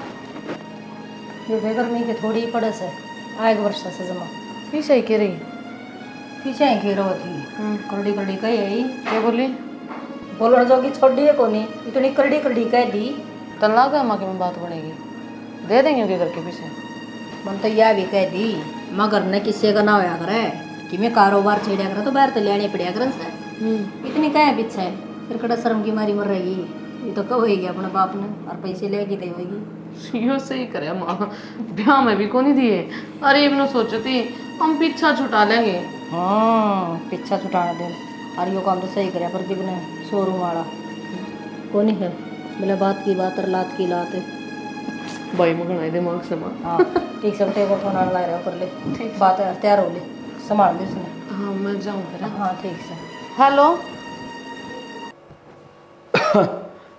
ये गर्मी के थोड़ी पड़े से आएग वर्षा से जमा पीछे ही कह रही। पीछे ही घेरो थी करड़ी करड़ी कही है। क्या बोली? बोलने जोगी छोड़ी है कोनी, इतनी करड़ी करड़ी कह दी। तन लागा माँ की में बात बढ़ेगी, दे देंगे उनके घर के पीछे। मन तो यह भी कह दी मगर न किसी का ना होया करे कि मैं कारोबार छेड़िया करा तो बाहर तो लेने पड़िया कर। इतनी कहे पीछे फिर कड़ा शर्म की मारी मर रही, ये तो कब होगी अपने बाप ने और पैसे लेगी देगी। यो सही करे माँ, ब्याह में भी को नहीं दिए। अरे इबन सोचो थी हम पीछा छुटा लेंगे। हाँ पीछा छुटाना दे, और यो काम तो सही करे प्रदीप ने, शोरूम वाला को नहीं है बोले बात की बात और लात की लात है। भाई मगन दिमाग से माँ। हाँ ठीक से बेटे को फोन आने लग रहा कर ले, ठीक बात है तैयार हो ले, संभाल ले उसने। हाँ मैं जाऊँ फिर। हाँ ठीक से। हेलो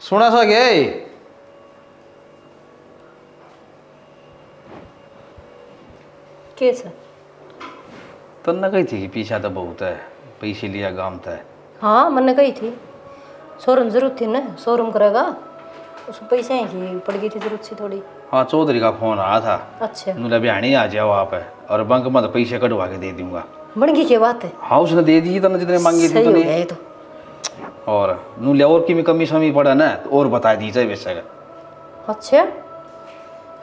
सुना सा गया कैसा? तो न कही थी कि पीछा तो बहुत है, पैसे लिया गाम था। हाँ मैंने कही थी शोरूम जरूरत थी ना, शोरूम करेगा उसको पैसे की पड़ गई थी जरूरत सी थोड़ी। हाँ चौधरी का फोन आया था, अच्छा उन्होंने बिहानी आ जाओ आप है और बैंक में तो पैसे कटवा के दे दूंगा। बन गई क्या बात है? हाँ उसने दे दी तो जितने मांगी थी सही तो हो नहीं। गया ये तो। और नू ले और की कमी शमी पड़ा ना तो और बता दीजिए वैसे का। अच्छा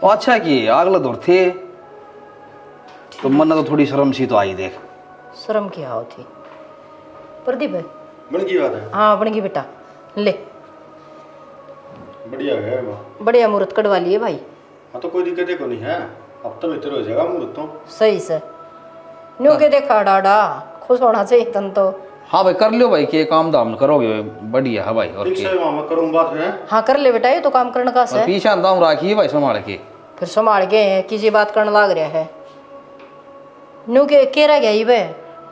अच्छा कि अगला दौर थे तो मन तो थोड़ी शर्म सी तो आई। देख शर्म क्या होती प्रदीप है? बन की बात है। हाँ बन गई बेटा, ले बढ़िया है माँ। बढ़िया मुहूर्त कटवा लिए भाई। हाँ तो कोई दिक्कत को नहीं है, अब तो बेहतर हो जाएगा मुहूर्त तो। सही से न्यू के देखा डाडा खुश होना चाहिए तन तो। हाँ भाई कर लो भाई, के काम दाम करोगे बढ़िया है भाई। और ठीक के से माँ मैं करूँ बात है। हाँ कर ले बेटा, ये तो काम करने का और है। पीछे दाम राखिए भाई संभाल के। फिर संभाल के किसी बात करने लग रहा है न्यू के रह गया ये बे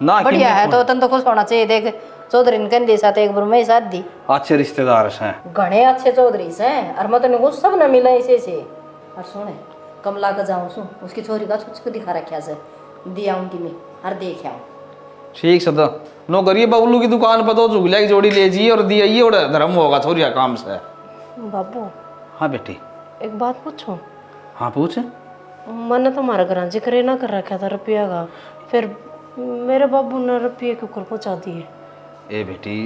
ना बढ़िया है तो तन तो खुश होना चाहिए। देख चौधरी ने कहने साथ एक बार मैं साथ दी, अच्छे रिश्तेदार हैं, घने अच्छे चौधरी से और मैं तो कुछ सब न मिला इसे से। और सुने कमला का जाऊँ सु उसकी छोरी का छुच को दिखा रखा से दिया उनकी मैं और देख आऊँ। ठीक से तो नो करिए बबलू की दुकान पर तो झुगलिया की जोड़ी ले जाइए और दिया और धर्म होगा छोरिया काम से। बाबू हाँ बेटी एक बात पूछूं? हाँ पूछ। मैंने तो हमारा घर जिक्र ना कर रखा था रुपया का, फिर मेरे बाबू ने रुपये के ऊपर पहुँचा दिए। ए बेटी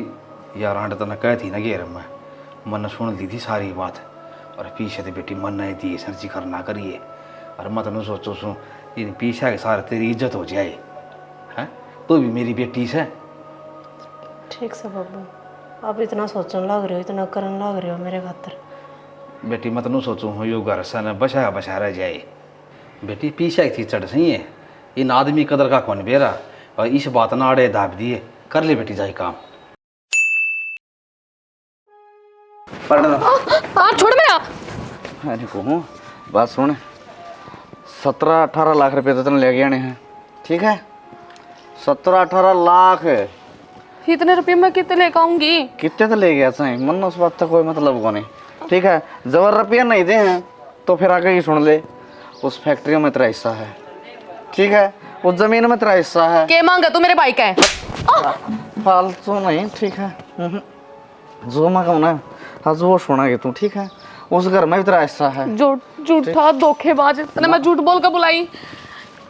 यार आंट तो कह थी ना घेर में, मन सुन ली थी सारी बात, और पीछे तो बेटी मन नहीं थी सर जी करना करिए, और मैं तेन सोचो सू इन पीछे के सारे तेरी इज्जत हो जाए, हैं तू भी मेरी बेटी से। ठीक से बाबू, आप इतना सोचने लग रहे हो, इतना करने लग रहे हो मेरे खातर। बेटी मैं तेन सोचूँ हूँ यो घर से न बसा बसा रह जाए। बेटी पीछे की चढ़ सही है, इन आदमी कदर का कौन बेरा, और इस बात ना आड़े दाब दिए, कर ले बेटी जाए काम। छोड़ मेरा। अरे कहूँ बात सुन, 17-18 लाख रुपए तो तेने ले गए हैं, ठीक है? 17-18 लाख इतने रुपये मैं कितने लेकर आऊंगी? कितने तो ले गया सही, मन उस बात का कोई मतलब को नहीं, ठीक है? जबर रुपया नहीं दे हैं तो फिर आगे ही सुन ले, उस फैक्ट्री में तेरा हिस्सा है, ठीक है? उस जमीन में तेरा हिस्सा है। क्या मांगा तू मेरे भाई का है? फालतू नहीं, ठीक है? जो मैं कहूँ ना आज वो सुना तू, ठीक है? उस घर में भी तेरा हिस्सा है। झूठा धोखेबाज, तने मैं झूठ बोल कर बुलाई,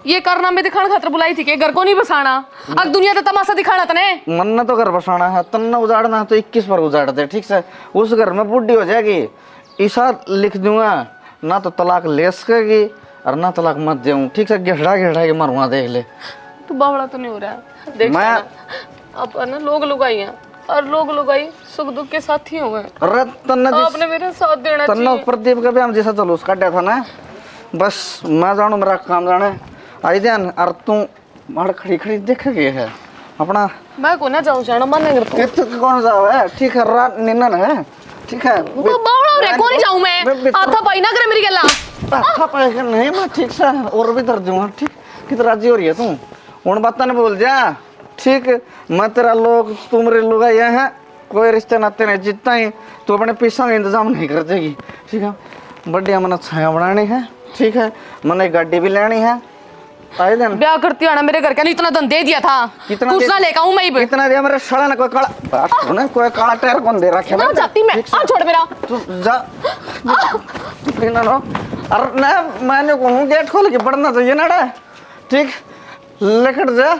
ये कारनामे दिखाने खातर बुलाई थी कि घर को नहीं बसाना, अब दुनिया तो तमाशा दिखाना तने। मन ने तो घर बसाना है, तन्ने उजाड़ना है तो 21 पर उजाड़ दे, ठीक से? उस घर में बुढ़ी हो जाएगी, ईसा लिख दूंगा, ना तो तलाक ले सकेगी और ना तलाक मत दूं, ठीक से? घेड़ा घेड़ा के मारूंगा, देख ले। तू बावड़ा तो नहीं हो रहा है? देख मैं अब ना लोग लुगाई हैं, और लोग लुगाई सुख दुख के साथी हो गए। अरे आपने मेरा साथ देना चाहिए। प्रदीप का भी हम जैसा जुलूस काटा था ना, बस मैं जानू मेरा काम जाने आई ध्यान, और तू मार खड़ी खड़ी देख गए है अपना। मैं को ना जाऊं जाना मन नहीं करता। कौन सा है, ठीक है? रात निन्नन है, ठीक है? तो बावड़ा रे, कौन जाऊं मैं? आता पाई ना करे मेरी गल्ला। अच्छा पाएगा नहीं, मैं ठीक से और भी दर्द दूंगा, ठीक? कितना राजी हो रही है तू? उन बातों ने बोल जा, ठीक? मैं तेरा लोग, तू मेरे लोग ये हैं, कोई रिश्ते नाते नहीं, जितना ही तू अपने पैसा का इंतजाम नहीं कर देगी, ठीक है? बढ़िया मैंने छाया बनानी है, ठीक है? मैंने गाड़ी भी लेनी है, आए दिन ब्याह करती हो ना मेरे घर का, इतना धन दे दिया था, दूसरा लेकर आऊं मैं भी। कितना दिया मेरे साला ने? कोई काला बात सुने, कोई काला टायर कौन दे रखे? ना जाती मैं, आ छोड़ मेरा। तू जा बिना नो, अरे ना मैंने कहूँ गेट खोल के पढ़ना चाहिए ना रे, ठीक? लेकर जा।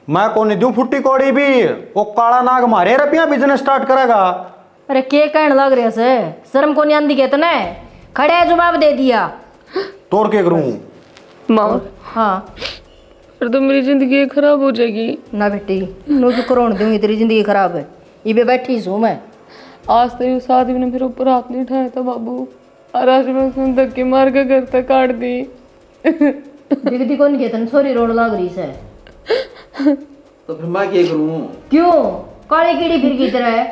मैं कौन दूं फुट्टी कौड़ी भी, वो काला नाग मारे रुपया बिजनेस स्टार्ट करेगा। अरे के कहने लग रहे से, शर्म को नहीं आंदी के तने? खड़े है, जवाब दे दिया। तोड़ के करूं? माँ हाँ फिर तो मेरी जिंदगी खराब हो जाएगी ना बेटी, नो क्यों करोड़ दूंगी, तेरी जिंदगी खराब है। इबे बैठी हूँ मैं। आज तेरी उस आदमी ने मेरे ऊपर हाथ नहीं उठाया था बाबू, और आज मैं उसने धक्के मार के घर तक काट दी। दिखती कौन के तन छोरी रोड लाग रही से? तो फिर मैं क्या करूँ? क्यों काली कीड़ी फिर की तरह?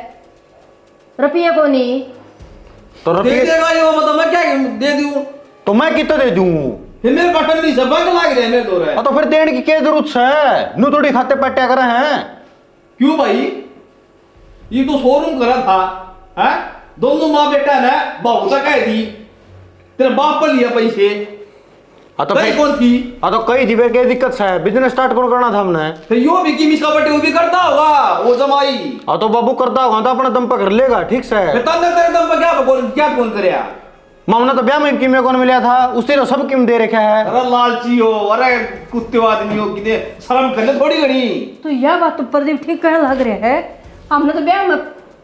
रुपया को नहीं तो दे रुपये देगा यो, मतलब मैं क्या दे दूं? तो मैं कितना दे दूं? फिर मेरे बटन नहीं सब बंद लाग रहे हैं मेरे दो रहे। तो फिर देने की क्या जरूरत है? नू थोड़ी खाते पट्टे करे हैं। क्यों भाई, ये तो शोरूम करा था, हैं? दोनों माँ बेटा ने बहू तक कह दी, तेरे बाप पर लिया पैसे, तो कहीं कौन थी? तो कई थी क्या दिक्कत है? बिजनेस स्टार्ट कौन करना था हमने? फिर यो भी किमिस का बटे वो भी करता होगा वो जमाई। तो बाबू करता होगा तो अपने दम पर कर लेगा, ठीक से? फिर तंदर तेरे दम पर क्या कौन करे? मामला तो ब्याह में किमे कौन मिला था, उसने तो सब किम दे रखा है। अरे लालची हो, अरे कुत्ते आदमी हो, किते शर्म करने थोड़ी घड़ी। तो यह बात तो प्रदीप ठीक कहने लग रहे हैं। हमने तो ब्याह में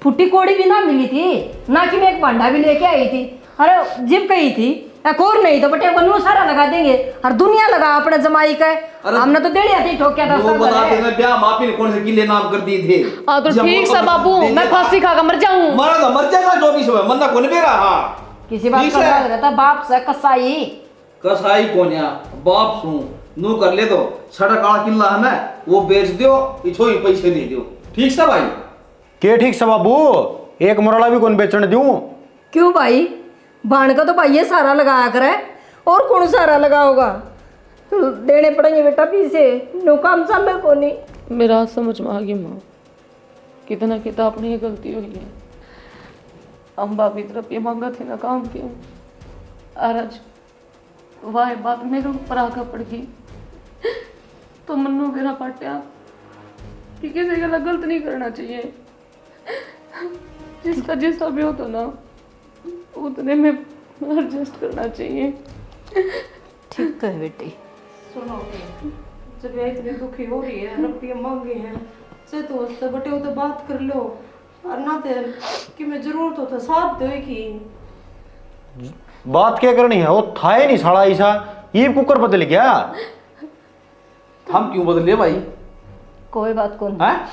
फुट्टी कोड़ी भी ना मिली थी, ना कि मैं एक भांडा भी लेके आई थी। अरे जिप कही थी एक और नहीं तो बटे को सारा लगा देंगे, हर दुनिया लगा अपने जमाई का। हमने तो देड़िया थी ठोकिया था। वो बताते हैं ब्याह मापी ने कौन से किले नाम कर दिए थे। हाँ तो ठीक है बाबू, मैं फांसी खाकर मर जाऊं। मरा तो मर जाएगा 24 में, मंदा कौन बेरा? हाँ किसी बात का लग रहा था बाप से कसाई। कसाई कोन्या बाप सू नू कर ले तो साढ़ा काला किला है ना, वो बेच दो, इछो ही पैसे दे दो, ठीक से भाई? के ठीक से बाबू, एक मुरला भी कौन बेचने दूं? क्यों भाई, बाण का तो भाई ये सारा लगाया करे, और कौन सारा लगाओगा? देने पड़ेंगे बेटा पीछे, नो काम सामने को नहीं। मेरा समझ में आ गई माँ, कितना कितना अपनी ये गलती हुई है। हम बापी तरफ ये मांगा थे ना काम क्यों, और आज वाह बात मेरे ऊपर आकर पड़ गई। तो मन्नू मेरा पाटिया कि किसी का गलत नहीं करना चाहिए, जिसका जैसा भी हो तो ना उतने में एडजस्ट करना चाहिए। ठीक है बेटी। सुनो जब ये इतनी दुखी हो रही है, रुपये मांगे हैं, से तो उससे बटे हो तो बात कर लो, और ना तो कि मैं जरूरत हो तो साथ दो की। बात क्या करनी है, वो था ही नहीं साला ऐसा, ये कुकर बदल गया। हम क्यों बदले भाई? कोई बात कौन, हैं?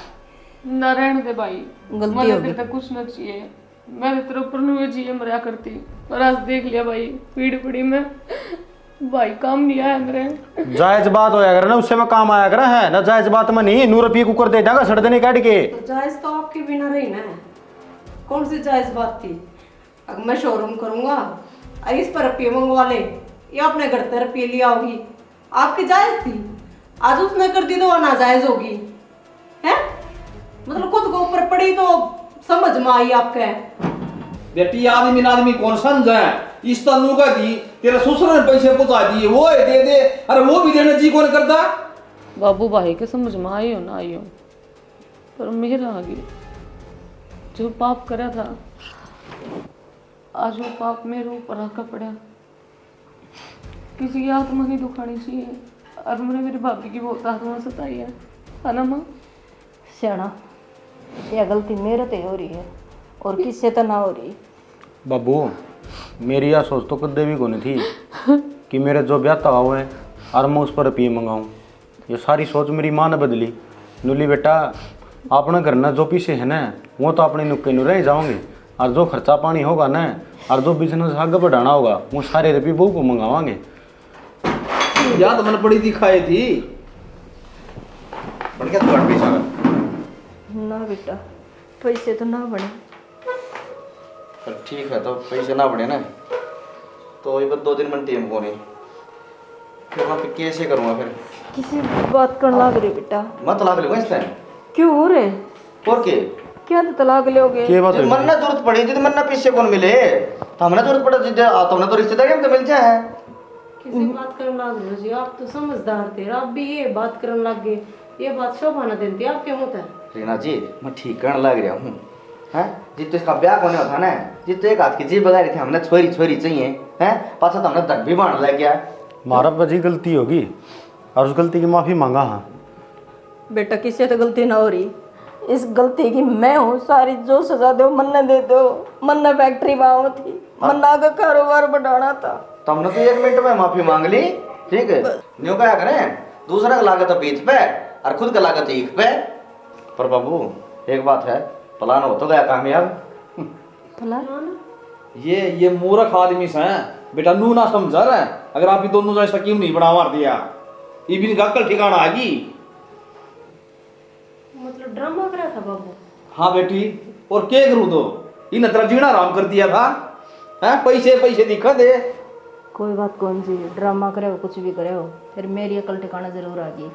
ना रहने दे भाई, गलती मुझे होगी। तेरे कुछ ना चाहिए, मैं तेरे ऊपर नुए जिए मरा करती, और आज देख लिया भाई पीड़ पड़ी में भाई काम नहीं आया मेरे। जायज बात होया करे ना, उससे में काम आया करे है ना, जायज बात में नहीं 9 रुपये कुकर दे जाएगा सड़ देने काट के। तो जायज तो आपके बिना रही ना, कौन सी जायज बात थी? अगर मैं शोरूम करूंगा और इस पर रुपये मंगवा ले, या अपने घर से रुपये लिया होगी, आपकी जायज थी, आज उसने कर दी तो वो नाजायज होगी है? मतलब खुद को ऊपर पड़ी तो समझ में आई आपके। बेटी आदमी आदमी कौन समझा है? इस तनु का दी तेरा ससुर ने पैसे पहुंचा दिए, वो दे दे, अरे वो भी देने जी कौन करता? बाबू भाई के समझ में आई हो ना आई हो, पर मेरा आगे जो पाप करा था, आज वो पाप मेरे ऊपर आका पड़ा। किसी की आत्मा नहीं दुखानी चाहिए, और मैंने मेरी भाभी की बहुत आत्मा सताई है ना माँ? सियाना, यह गलती मेरे ते हो रही है और किससे तो ना हो रही। बाबू मेरी यह सोच तो कदे भी कोनी थी कि मेरे जो ब्याह हुए हैं और मैं उस पर रुपये मंगाऊँ। ये सारी सोच मेरी माँ ने बदली। नुली बेटा अपने घर ना जो पीछे है ना, वो तो अपने नुक्के नु रह जाओगे, और जो खर्चा पानी होगा ना, और जो बिजनेस आगे बढ़ाना होगा, वो सारे रुपये बहू को मंगावांगे। या तो मैंने पढ़ी दिखाई थी। बढ़ गया तू पैसा ना बेटा, पैसे तो ना बने। पर ठीक है, तो पैसे ना बढ़े ना तो ये बस 2 दिन मन टेम को नहीं, फिर वहाँ पे कैसे करूँगा फिर? किसी बात करने लग रही बेटा। मैं तलाक लूँगा इस टाइम। क्यों हो रहे? और के क्या तो तलाक लोगे? के बात जब मन ना जरूरत पड़ी थी तो मन ना पीछे कौन मिले, तो हमने जरूरत पड़ा तो हमने तो रिश्तेदारी हम तो मिल जाए। किसी बात करने लग रहे हो जी, आप तो समझदार थे, आप भी ये बात करने लग गए, ये बात शोभा न देती आपके मुँह तक। रीना जी मैं ठीक करने लग रहा हूँ, हैं जितने इसका ब्याह होने होता ना, जितने एक हाथ की जीभ बगा रही थी हमने छोरी छोरी चाहिए, हैं पाछा तो हमने धक भी बांध लग गया। मारा बजी गलती होगी और उस गलती की माफ़ी मांगा। हाँ बेटा किससे तो गलती ना हो रही, इस गलती की मैं हूँ सारी। जो सजा दो मन ने दे दो, मन ने फैक्ट्री वहाँ थी, मन ना का कारोबार बढ़ाना था, तो हमने तो 1 मिनट में माफी मांग ली। ठीक है न्यू क्या करें, दूसरा का लागत बीच पे और खुद का लागत ईख पे। पर बाबू एक बात है, प्लान हो तो गया कामयाब। ये मूर्ख आदमी से बेटा नू ना समझा रहा है। अगर आप ही दोनों जैसा क्यों नहीं बना मार दिया, ये भी गक्कल ठिकाना आगी। मतलब ड्रामा करा था बाबू? हाँ बेटी, और क्या करूँ तो इन तेरा जीना आराम कर दिया था, हैं पैसे पैसे दिखा दे। कोई बात कौन सी ड्रामा करे हो कुछ भी करे हो, फिर मेरी अकल ठिकाना जरूर आ गई।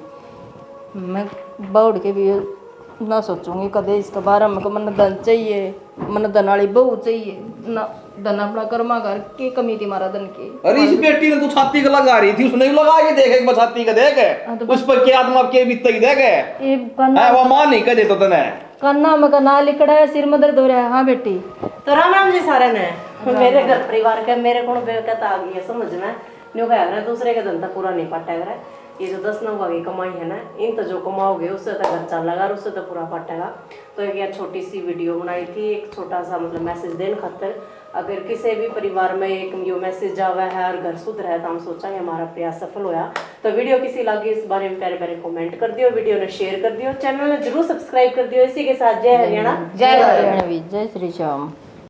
मैं बाउड के भी ना सोचूंगी कदे इसके बारे में, मन धन चाहिए, मन धन वाली बहू चाहिए ना, धन अपना कर्मा घर की कमी थी मारा धन की। अरे इस बेटी ने तू छाती का लगा रही थी, उसने लगा के देख एक बार छाती का देख, उस पर क्या आत्मा के बीत तक देख वो मां नहीं कह दे तो तने कन्ना में कना लिखड़ा है, सिर में दर्द हो रहा है। हाँ बेटी तो राम राम जी सारे ने, मेरे घर परिवार का मेरे को बेवकत आ गई है समझ में, न्यू कह रहा दूसरे का धंधा पूरा नहीं पटेगा। ये जो 10 नौ की कमाई है ना, इन तो जो कमाओगे उससे तो घर चल लगा, उससे तो पूरा पटेगा। तो एक यह छोटी सी वीडियो बनाई थी, एक छोटा सा मतलब मैसेज देने खातर, अगर किसी भी परिवार में एक यो मैसेज आवा है और घर सुधरा है तो हम सोचेंगे हमारा प्रयास सफल होया। तो वीडियो किसी लगी इस बारे में प्यारे प्यारे कमेंट कर दियो, वीडियो ने शेयर कर दियो, चैनल ने जरूर सब्सक्राइब कर दियो। इसी के साथ जय हरियाणा, जय हरियाणा, जय श्री श्याम।